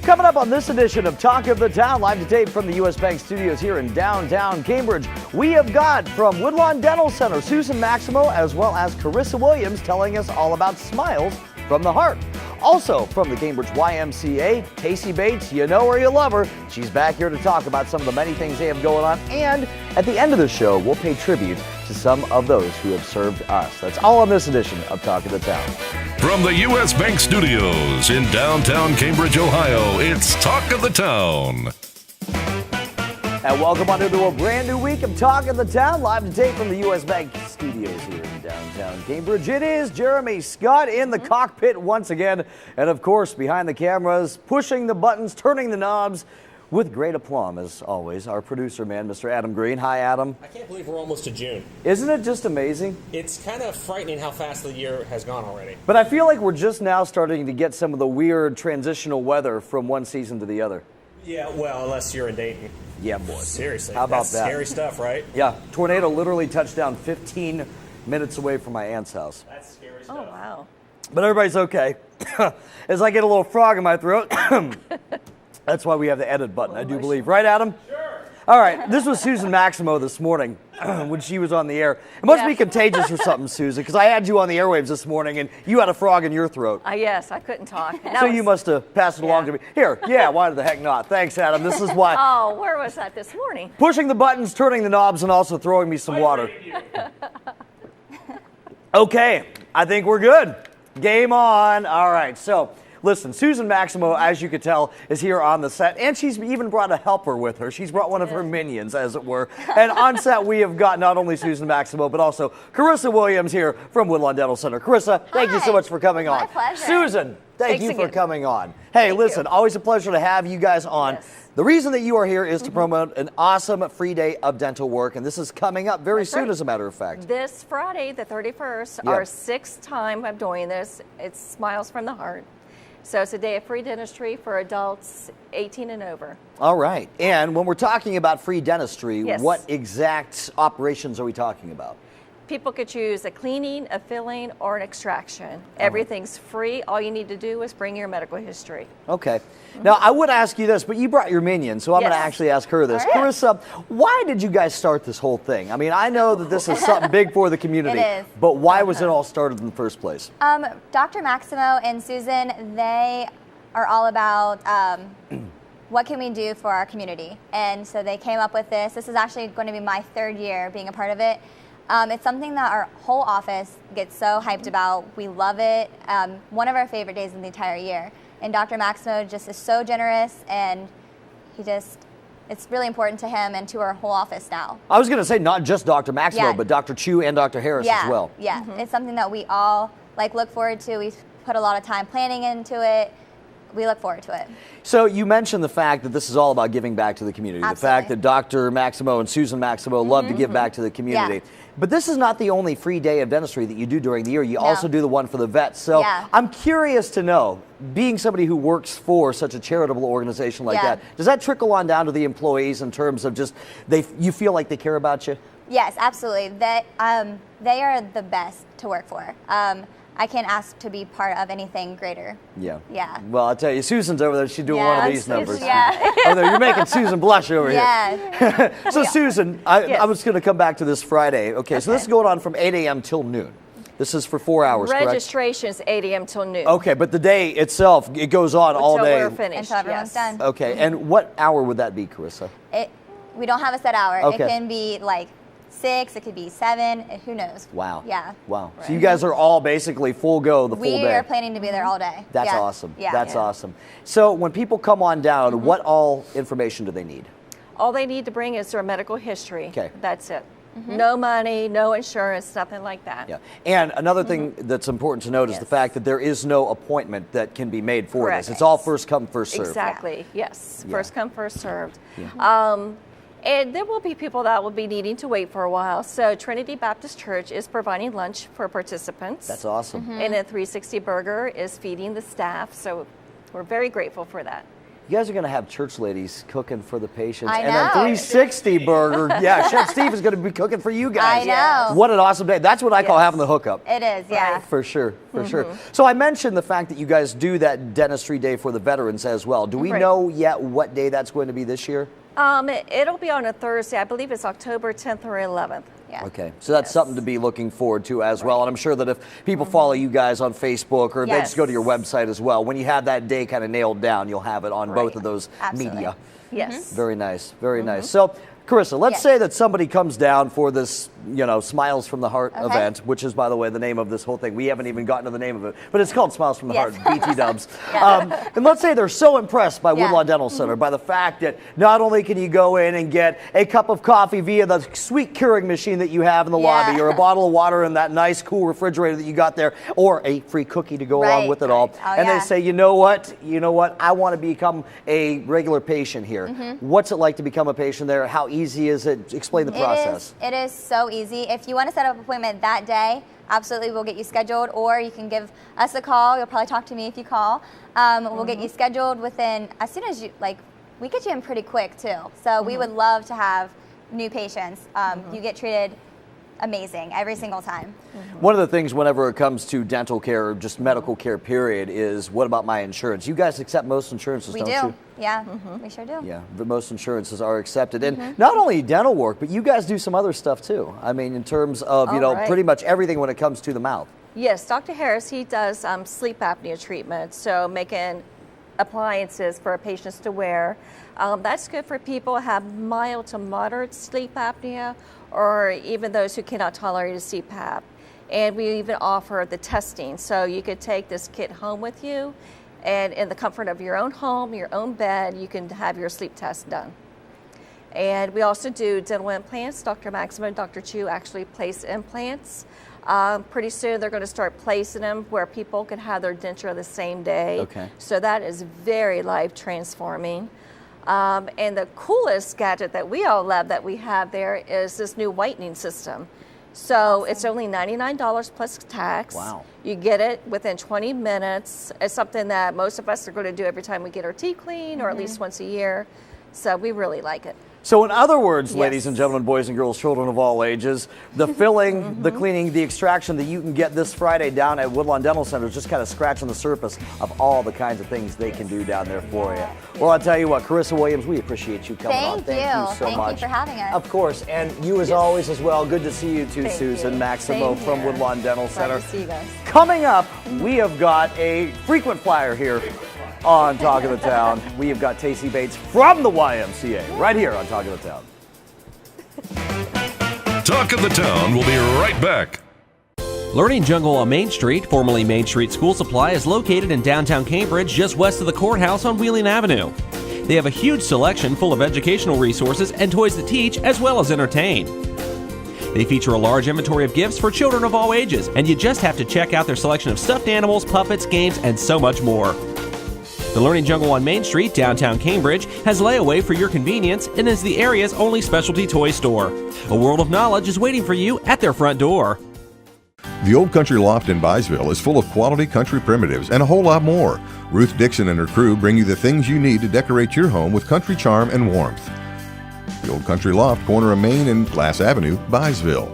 Coming up on this edition of Talk of the Town, live to tape from the U.S. Bank Studios here in downtown Cambridge, we have got from Woodlawn Dental Center, Susan Maximo, as well as Keryssa Williams, telling us all about smiles from the heart. Also from the Cambridge YMCA, Tacy Bates, you know her, you love her. She's back here to talk about some of the many things they have going on. And at the end of the show, we'll pay tribute to some of those who have served us. That's all on this edition of Talk of the Town. From the U.S. Bank Studios in downtown Cambridge, Ohio, it's Talk of the Town. And welcome on into a brand new week of Talk of the Town, live to tape from the U.S. Bank Studios here in downtown Cambridge. It is Jeremy Scott in the cockpit once again, and of course behind the cameras, pushing the buttons, turning the knobs, with great aplomb as always, our producer man, Mr. Adam Green. Hi, Adam. I can't believe we're almost to June. Isn't it just amazing? It's kind of frightening how fast the year has gone already. But I feel like we're just now starting to get some of the weird transitional weather from one season to the other. Yeah, well, unless you're in Dayton. Yeah, boy. Seriously. How about that's that? Scary stuff, right? Yeah, tornado literally touched down 15 minutes away from my aunt's house. That's scary stuff. Oh, wow. But everybody's okay. As I get a little frog in my throat. That's why we have the edit button, I do believe. Right, Adam? Sure. All right, this was Susan Maximo this morning when she was on the air. It must be contagious or something, Susan, because I had you on the airwaves this morning and you had a frog in your throat. Yes, I couldn't talk. So you must have passed it along to me. Here, why the heck not? Thanks, Adam. This is why. Oh, where was that this morning? Pushing the buttons, turning the knobs, and also throwing me some water. Okay, I think we're good. Game on. All right, so listen, Susan Maximo, as you could tell, is here on the set, and she's even brought a helper with her. She's brought one of her minions, as it were. And on set, we have got not only Susan Maximo, but also Keryssa Williams here from Woodlawn Dental Center. Keryssa, thank you so much for coming on. My pleasure. Susan, thanks you for coming on. Hey, listen, always a pleasure to have you guys on. Yes. The reason that you are here is to promote an awesome free day of dental work, and this is coming up very soon, as a matter of fact. This Friday, the 31st, our 6th time of doing this. It's Smiles from the Heart. So it's a day of free dentistry for adults 18 and over. All right. And when we're talking about free dentistry, Yes. what exact operations are we talking about? People could choose a cleaning, a filling, or an extraction. Everything's free. All you need to do is bring your medical history. Okay. Now, I would ask you this, but you brought your minion, so I'm going to Yes. actually ask her this. All right. Keryssa, why did you guys start this whole thing? I mean, I know that this is something big for the community, It is. but why was it all started in the first place? Dr. Maximo and Susan, they are all about what can we do for our community. And so they came up with this. This is actually going to be my 3rd year being a part of it. It's something that our whole office gets so hyped about. We love it. One of our favorite days in the entire year. And Dr. Maximo just is so generous, and it's really important to him and to our whole office now. I was going to say not just Dr. Maximo, but Dr. Chu and Dr. Harris as well. Yeah, it's something that we all look forward to. We've put a lot of time planning into it. We look forward to it. So you mentioned the fact that this is all about giving back to the community. Absolutely. The fact that Dr. Maximo and Susan Maximo love to give back to the community. Yeah. But this is not the only free day of dentistry that you do during the year. You also do the one for the vets. So I'm curious to know, being somebody who works for such a charitable organization like that, does that trickle on down to the employees in terms of just you feel like they care about you? Yes, absolutely. They are the best to work for. I can't ask to be part of anything greater. Yeah. Yeah. Well, I'll tell you, Susan's over there. She's doing one of these numbers. Yeah. Over there, you're making Susan blush over here. Yeah. So, Susan, I was going to come back to this Friday. Okay, so this is going on from 8 a.m. till noon. This is for 4 hours, correct? Registration's 8 a.m. till noon. Okay, but the day itself, it goes on all Until day. we're finished. Until everyone's done. Okay, and what hour would that be, Keryssa? We don't have a set hour. Okay. It can be 6, it could be 7, who knows? Wow. Yeah. Wow. So you guys are all basically full go the full day. We are planning to be there all day. That's awesome. Yeah. That's awesome. So when people come on down, what all information do they need? All they need to bring is their medical history. Okay. That's it. No money, no insurance, nothing like that. Yeah. And another thing that's important to note is the fact that there is no appointment that can be made for this. It's all first come, first served. Exactly. Yes. First come, first served. And there will be people that will be needing to wait for a while. So Trinity Baptist Church is providing lunch for participants. That's awesome. And a 360 Burger is feeding the staff. So we're very grateful for that. You guys are going to have church ladies cooking for the patients. I And then know. 360 burger. Yeah, Chef Steve is going to be cooking for you guys. I know. What an awesome day. That's what I call having the hookup. It is, yeah. For sure, for sure. So I mentioned the fact that you guys do that dentistry day for the veterans as well. Do we Right. know yet what day that's going to be this year? It'll be on a Thursday. I believe it's October 10th or 11th. Yeah. Okay, so that's something to be looking forward to as well. And I'm sure that if people follow you guys on Facebook or they just go to your website as well, when you have that day kind of nailed down, you'll have it on both of those Absolutely. media. Yes. Very nice, very nice. So, Keryssa, let's Yes. say that somebody comes down for this, Smiles from the Heart Okay. event, which is, by the way, the name of this whole thing. We haven't even gotten to the name of it, but it's called Smiles from the Yes. Heart, BT Dubs. And let's say they're so impressed by Yeah. Woodlawn Dental Center, by the fact that not only can you go in and get a cup of coffee via the sweet curing machine that you have in the lobby, or a bottle of water in that nice, cool refrigerator that you got there, or a free cookie to go along Right. with it all. Oh, And yeah. they say, you know what, I want to become a regular patient here. What's it like to become a patient there? How easy is it? Explain the process. It is so easy. If you want to set up an appointment that day, absolutely we'll get you scheduled, or you can give us a call. You'll probably talk to me if you call. We'll get you scheduled within, as soon as you, we get you in pretty quick too. So we would love to have new patients. You get treated amazing every single time. One of the things whenever it comes to dental care or just medical care period is, what about my insurance? You guys accept most insurances, We don't do. you? Yeah, we sure do. Yeah, but most insurances are accepted. And not only dental work, but you guys do some other stuff too. I mean, in terms of, Right. pretty much everything when it comes to the mouth. Yes, Dr. Harris, he does sleep apnea treatment, so making appliances for patients to wear. That's good for people who have mild to moderate sleep apnea, or even those who cannot tolerate a CPAP. And we even offer the testing, so you could take this kit home with you, and in the comfort of your own home, your own bed, you can have your sleep test done. And we also do dental implants. Dr. Maximo and Dr. Chu actually place implants. Pretty soon they're going to start placing them where people can have their denture the same day. Okay. So that is very life transforming. And the coolest gadget that we all love that we have there is this new whitening system. So it's only $99 plus tax. Wow. You get it within 20 minutes. It's something that most of us are going to do every time we get our teeth cleaned, or at least once a year. So we really like it. So in other words, Yes. ladies and gentlemen, boys and girls, children of all ages, the filling, the cleaning, the extraction that you can get this Friday down at Woodlawn Dental Center is just kind of scratching the surface of all the kinds of things they can do down there for you. Well, I'll tell you what, Keryssa Williams, we appreciate you coming on. Thank Thank you. you so Thank much. you for having us. Of course, and you as always as well. Good to see you too, Thank Susan. you. Maximo Same from here. Woodlawn Dental Glad Center. to see you guys. Coming up, we have got a frequent flyer here on Talk of the Town. We have got Tacy Bates from the YMCA right here on Talk of the Town. Talk of the Town will be right back. Learning Jungle on Main Street, formerly Main Street School Supply, is located in downtown Cambridge, just west of the courthouse on Wheeling Avenue. They have a huge selection full of educational resources and toys to teach as well as entertain. They feature a large inventory of gifts for children of all ages, and you just have to check out their selection of stuffed animals, puppets, games, and so much more. The Learning Jungle on Main Street, downtown Cambridge, has layaway for your convenience and is the area's only specialty toy store. A world of knowledge is waiting for you at their front door. The Old Country Loft in Byesville is full of quality country primitives and a whole lot more. Ruth Dixon and her crew bring you the things you need to decorate your home with country charm and warmth. The Old Country Loft, corner of Main and Glass Avenue, Byesville.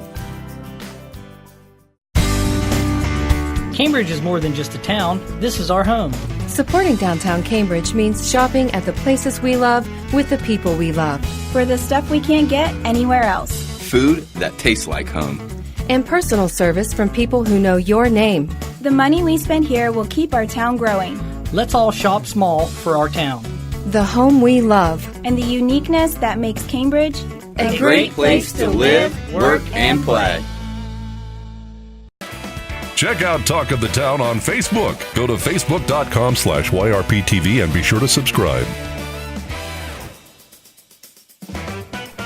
Cambridge is more than just a town. This is our home. Supporting downtown Cambridge means shopping at the places we love with the people we love. For the stuff we can't get anywhere else. Food that tastes like home. And personal service from people who know your name. The money we spend here will keep our town growing. Let's all shop small for our town. The home we love. And the uniqueness that makes Cambridge a great place to live, work, and play. Check out Talk of the Town on Facebook. Go to facebook.com/YRPTV and be sure to subscribe.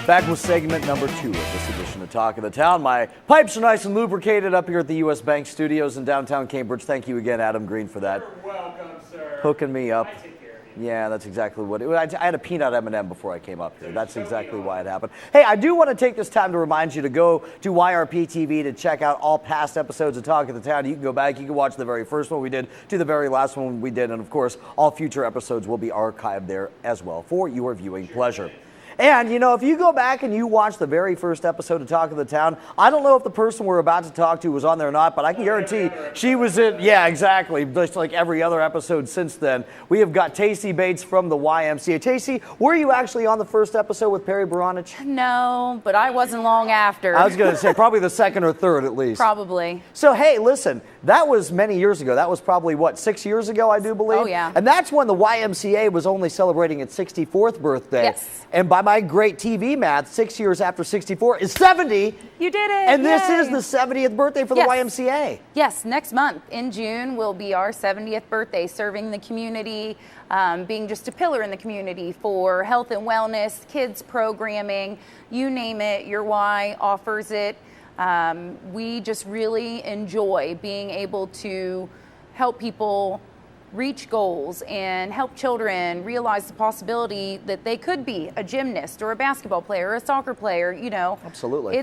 Back with segment number 2 of this edition of Talk of the Town. My pipes are nice and lubricated up here at the U.S. Bank Studios in downtown Cambridge. Thank you again, Adam Green, for that. You're welcome, sir. Hooking me up. I take care of Yeah, that's exactly what it was. I had a peanut M&M before I came up here. That's exactly why it happened. Hey, I do want to take this time to remind you to go to YRP TV to check out all past episodes of Talk of the Town. You can go back, you can watch the very first one we did to the very last one we did, and of course, all future episodes will be archived there as well for your viewing pleasure. And, you know, if you go back and you watch the very first episode of Talk of the Town, I don't know if the person we're about to talk to was on there or not, but I can guarantee she was in, yeah, exactly, just like every other episode since then. We have got Tacy Bates from the YMCA. Tacy, were you actually on the first episode with Perry Baranich? No, but I wasn't long after. I was going to say probably the second or third at least. Probably. So, hey, listen, that was many years ago. That was probably, what, 6 years ago, I do believe? Oh, yeah. And that's when the YMCA was only celebrating its 64th birthday. Yes. And by my great TV math, 6 years after 64 is 70. You did it. And this Yay. is the 70th birthday for the YMCA. Yes, next month in June will be our 70th birthday, serving the community, being just a pillar in the community for health and wellness, kids programming, you name it, your Y offers it. We just really enjoy being able to help people reach goals and help children realize the possibility that they could be a gymnast or a basketball player or a soccer player, you know. Absolutely.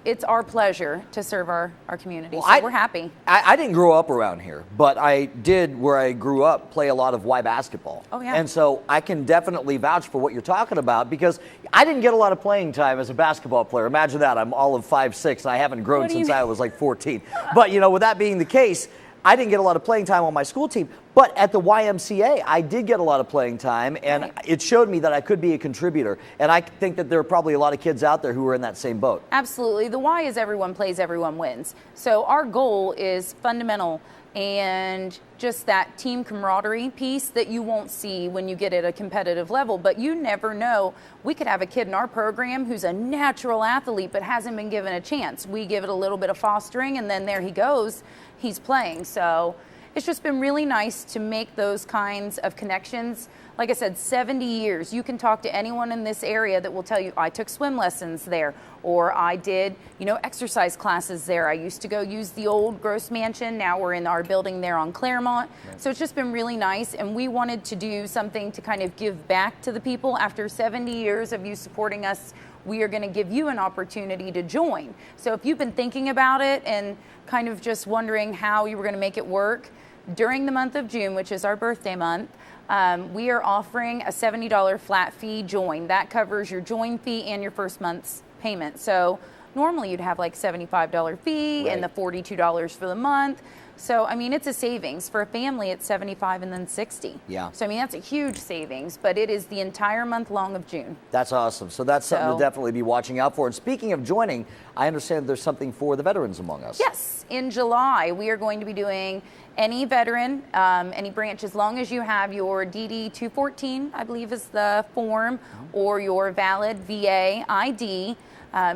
It's our pleasure to serve our community, Well, so we're happy. I didn't grow up around here, but I did, where I grew up, play a lot of Y basketball. Oh, yeah. And so I can definitely vouch for what you're talking about, because I didn't get a lot of playing time as a basketball player. Imagine that. I'm all of 5'6", and I haven't grown since I was like 14. But, you know, with that being the case, I didn't get a lot of playing time on my school team, but at the YMCA, I did get a lot of playing time, and it showed me that I could be a contributor. And I think that there are probably a lot of kids out there who are in that same boat. Absolutely. The Y is everyone plays, everyone wins. So our goal is fundamental and just that team camaraderie piece that you won't see when you get at a competitive level. But you never know. We could have a kid in our program who's a natural athlete but hasn't been given a chance. We give it a little bit of fostering, and then there he goes. He's playing. So it's just been really nice to make those kinds of connections. Like I said, 70 years. You can talk to anyone in this area that will tell you, I took swim lessons there, or I did, you know, exercise classes there. I used to go use the old Gross Mansion. Now we're in our building there on Claremont. So it's just been really nice, and we wanted to do something to kind of give back to the people. After 70 years of you supporting us, we are going to give you an opportunity to join. So if you've been thinking about it and kind of just wondering how you were going to make it work, during the month of June, which is our birthday month, we are offering a $70 flat fee join. That covers your join fee and your first month's payment. So normally you'd have like $75 fee and the $42 for the month. So, I mean, it's a savings. For a family, it's $75 and then $60. Yeah. So, I mean, that's a huge savings, but it is the entire month long of June. That's awesome. So that's something to definitely be watching out for. And speaking of joining, I understand there's something for the veterans among us. Yes. In July, we are going to be doing any veteran, any branch, as long as you have your DD 214, I believe is the form, or your valid VA ID.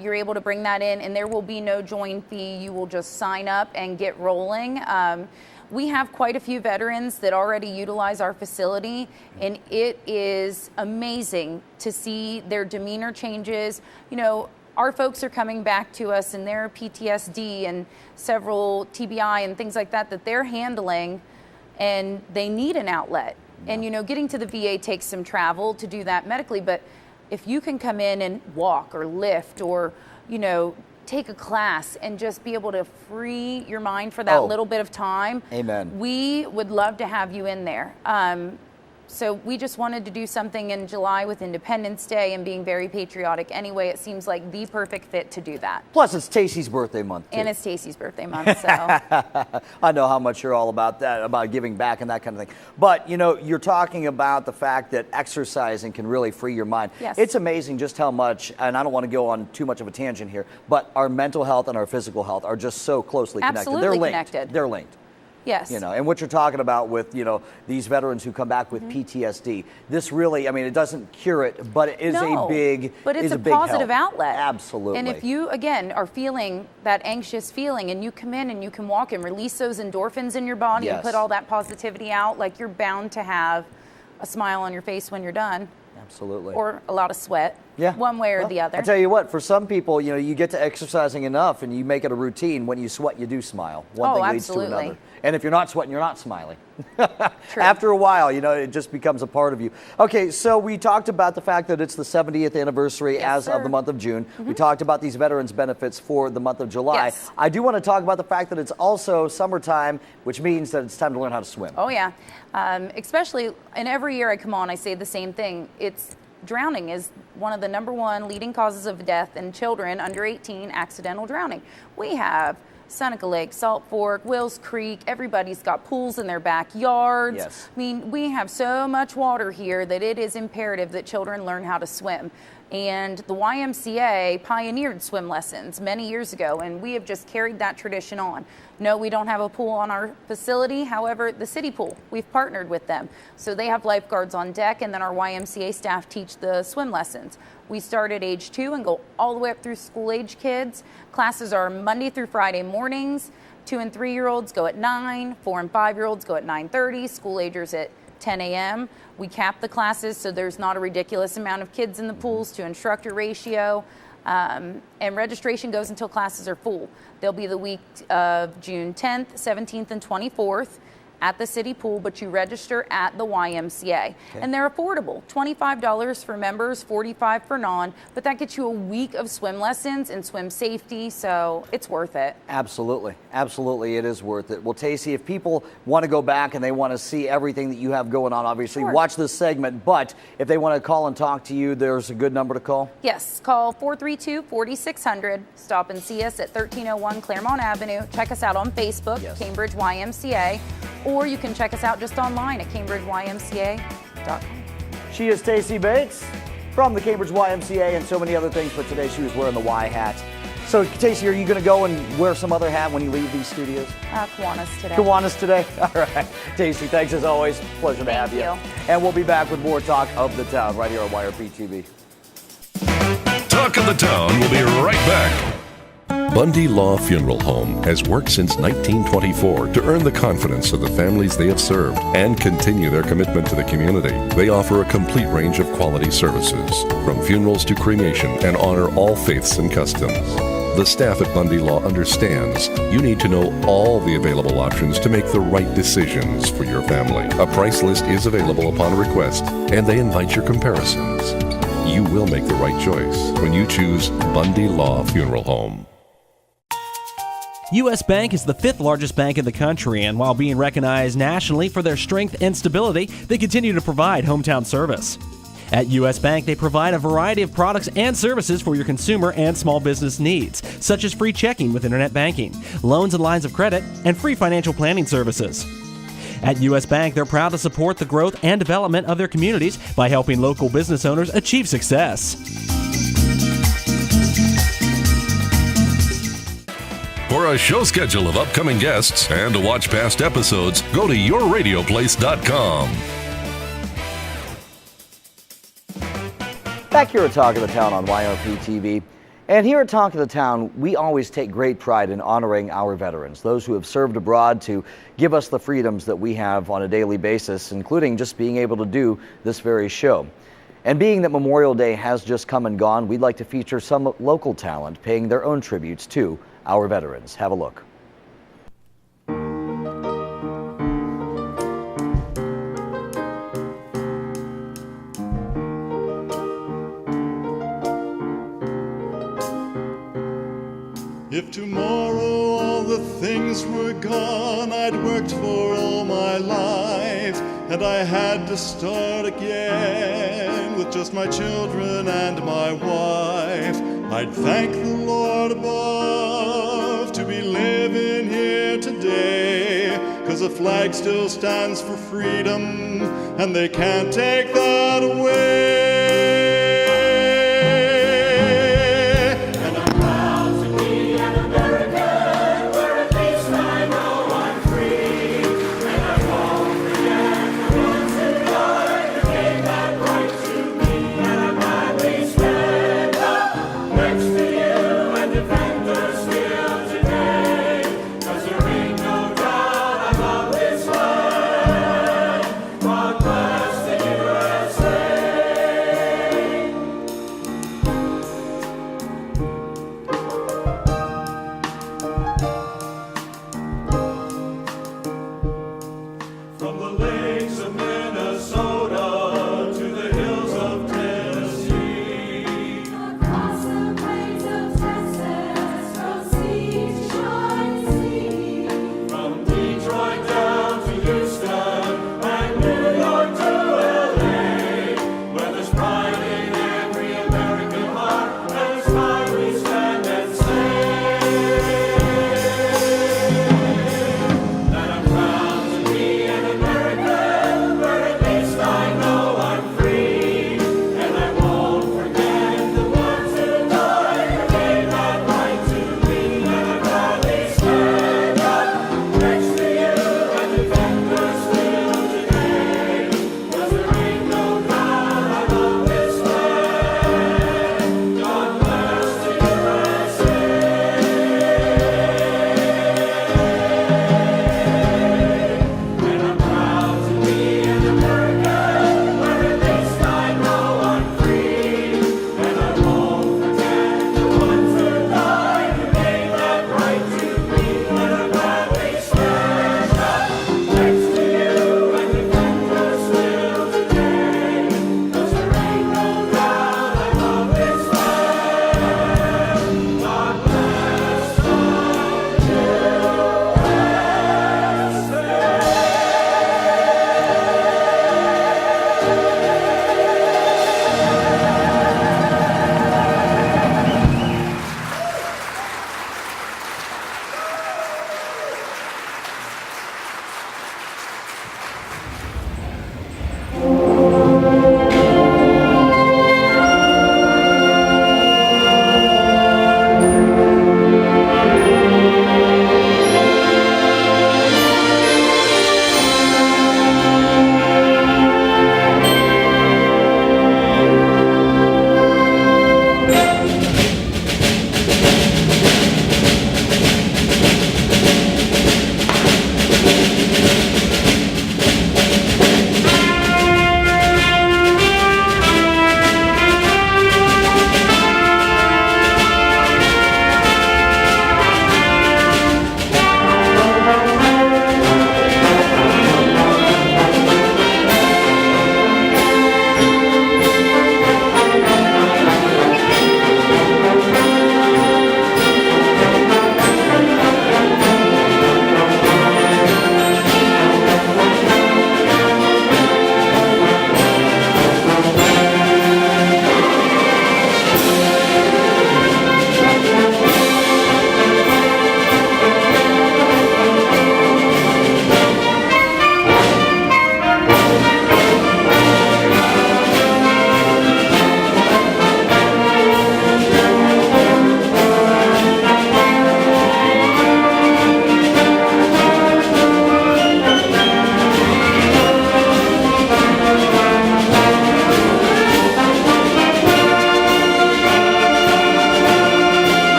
You're able to bring that in, and there will be no join fee. You will just sign up and get rolling. We have quite a few veterans that already utilize our facility, and it is amazing to see their demeanor changes. You know, our folks are coming back to us, and their PTSD and several TBI and things like that they're handling, and they need an outlet. And, you know, getting to the VA takes some travel to do that medically, but if you can come in and walk or lift or, you know, take a class and just be able to free your mind for that little bit of time, amen, we would love to have you in there. So we just wanted to do something in July with Independence Day and being very patriotic anyway. It seems like the perfect fit to do that. Plus, it's Tacy's birthday month, too. And it's Tacy's birthday month, so. I know how much you're all about that, about giving back and that kind of thing. But, you know, you're talking about the fact that exercising can really free your mind. Yes. It's amazing just how much, and I don't want to go on too much of a tangent here, but our mental health and our physical health are just so closely connected. Absolutely They're linked. connected. They're linked. Yes. You know, and what you're talking about with, you know, these veterans who come back with PTSD, this really, I mean, it doesn't cure it, but it is a big, but it's a big positive help. outlet. Absolutely. And if you, again, are feeling that anxious feeling and you come in and you can walk and release those endorphins in your body and put all that positivity out, like you're bound to have a smile on your face when you're done. Absolutely. Or a lot of sweat. Yeah. One way or the other. I'll tell you what, for some people, you know, you get to exercising enough and you make it a routine. When you sweat, you do smile. One thing leads to another. And if you're not sweating, you're not smiling. After a while, you know, it just becomes a part of you. Okay, so we talked about the fact that it's the 70th anniversary of the month of June. We talked about these veterans benefits for the month of July. I do want to talk about the fact that it's also summertime, which means that it's time to learn how to swim. Oh, yeah. Especially, and every year I come on, I say the same thing. Drowning is one of the #1 leading causes of death in children under 18, accidental drowning. We have Seneca Lake, Salt Fork, Wills Creek, everybody's got pools in their backyards. Yes. I mean, we have so much water here that it is imperative that children learn how to swim. And the YMCA pioneered swim lessons many years ago, and we have just carried that tradition on. No, we don't have a pool on our facility. However, the city pool, we've partnered with them. So they have lifeguards on deck, and then our YMCA staff teach the swim lessons. We start at age 2 and go all the way up through school-age kids. Classes are Monday through Friday mornings. 2 and 3-year-olds go at 9. 4 and 5-year-olds go at 9:30. School-agers at 10 a.m. We cap the classes so there's not a ridiculous amount of kids in the pools to instructor ratio. And registration goes until classes are full. They'll be the week of June 10th, 17th, and 24th at the city pool, but you register at the YMCA. And they're affordable. $25 for members, $45 for non, but that gets you a week of swim lessons and swim safety, so it's worth it. Absolutely. Absolutely, it is worth it. Well, Tacy, if people want to go back and they want to see everything that you have going on, obviously, watch this segment, but if they want to call and talk to you, there's a good number to call? Yes, call 432-4600. Stop and see us at 1301 Claremont Avenue. Check us out on Facebook, Cambridge YMCA. Or you can check us out just online at cambridgeymca.com. She is Tacy Bates from the Cambridge YMCA and so many other things, but today she was wearing the Y hat. So, Tacy, are you going to go and wear some other hat when you leave these studios? Kiwanis today. Kiwanis today? All right. Tacy, thanks as always. Pleasure to have you. And we'll be back with more Talk of the Town right here on YRP TV. Talk of the Town will be right back. Bundy Law Funeral Home has worked since 1924 to earn the confidence of the families they have served and continue their commitment to the community. They offer a complete range of quality services, from funerals to cremation, and honor all faiths and customs. The staff at Bundy Law understands you need to know all the available options to make the right decisions for your family. A price list is available upon request, and they invite your comparisons. You will make the right choice when you choose Bundy Law Funeral Home. U.S. Bank is the 5th largest bank in the country, and while being recognized nationally for their strength and stability, they continue to provide hometown service. At U.S. Bank, they provide a variety of products and services for your consumer and small business needs, such as free checking with internet banking, loans and lines of credit, and free financial planning services. At U.S. Bank, they're proud to support the growth and development of their communities by helping local business owners achieve success. For a show schedule of upcoming guests and to watch past episodes, go to yourradioplace.com. Back here at Talk of the Town on YRP TV. And here at Talk of the Town, we always take great pride in honoring our veterans, those who have served abroad to give us the freedoms that we have on a daily basis, including just being able to do this very show. And being that Memorial Day has just come and gone, we'd like to feature some local talent paying their own tributes to our veterans. Have a look. If tomorrow all the things were gone I'd worked for all my life, and I had to start again with just my children and my wife, I'd thank the Lord above to be living here today, 'cause the flag still stands for freedom and they can't take that away.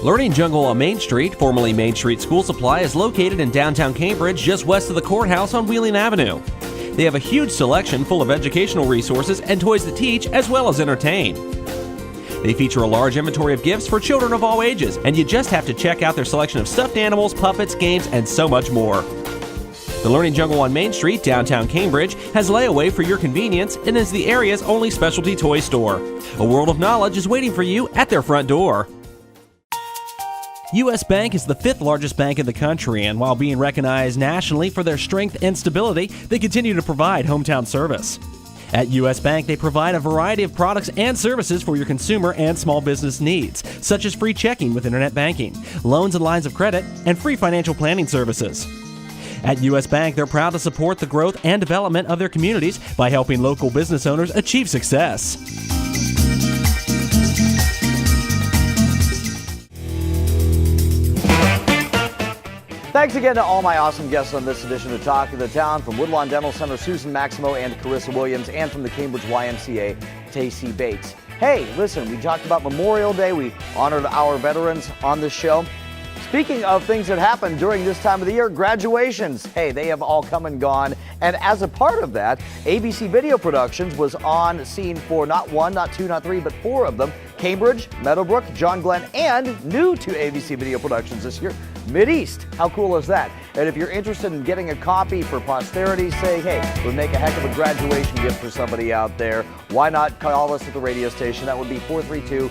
Learning Jungle on Main Street, formerly Main Street School Supply, is located in downtown Cambridge, just west of the courthouse on Wheeling Avenue. They have a huge selection full of educational resources and toys that teach as well as entertain. They feature a large inventory of gifts for children of all ages, and you just have to check out their selection of stuffed animals, puppets, games, and so much more. The Learning Jungle on Main Street, downtown Cambridge, has layaway for your convenience and is the area's only specialty toy store. A world of knowledge is waiting for you at their front door. U.S. Bank is the 5th largest bank in the country, and while being recognized nationally for their strength and stability, they continue to provide hometown service. At U.S. Bank, they provide a variety of products and services for your consumer and small business needs, such as free checking with internet banking, loans and lines of credit, and free financial planning services. At U.S. Bank, they're proud to support the growth and development of their communities by helping local business owners achieve success. Thanks again to all my awesome guests on this edition of Talk of the Town. From Woodlawn Dental Center, Susan Maximo and Keryssa Williams, and from the Cambridge YMCA, Tacy Bates. Hey, listen, we talked about Memorial Day. We honored our veterans on this show. Speaking of things that happen during this time of the year, graduations. Hey, they have all come and gone. And as a part of that, ABC Video Productions was on scene for not 1, not 2, not 3, but 4 of them. Cambridge, Meadowbrook, John Glenn, and new to ABC Video Productions this year, Mideast. How cool is that? And if you're interested in getting a copy for posterity, say, hey, it would make a heck of a graduation gift for somebody out there. Why not call us at the radio station? That would be 432-5605.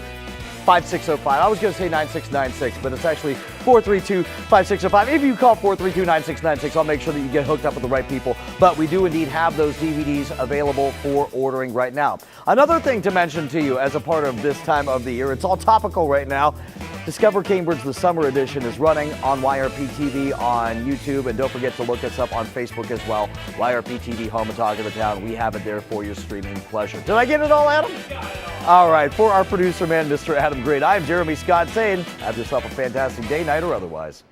I was going to say 9696, but it's actually 432-5605. If you call 432-9696, I'll make sure that you get hooked up with the right people. But we do indeed have those DVDs available for ordering right now. Another thing to mention to you as a part of this time of the year, it's all topical right now. Discover Cambridge, the summer edition, is running on YRP TV on YouTube, and don't forget to look us up on Facebook as well. YRP TV, home and Talk of the Town. We have it there for your streaming pleasure. Did I get it all, Adam? All right, for our producer man, Mr. Adam Green, I'm Jeremy Scott saying, have yourself a fantastic day, night, or otherwise.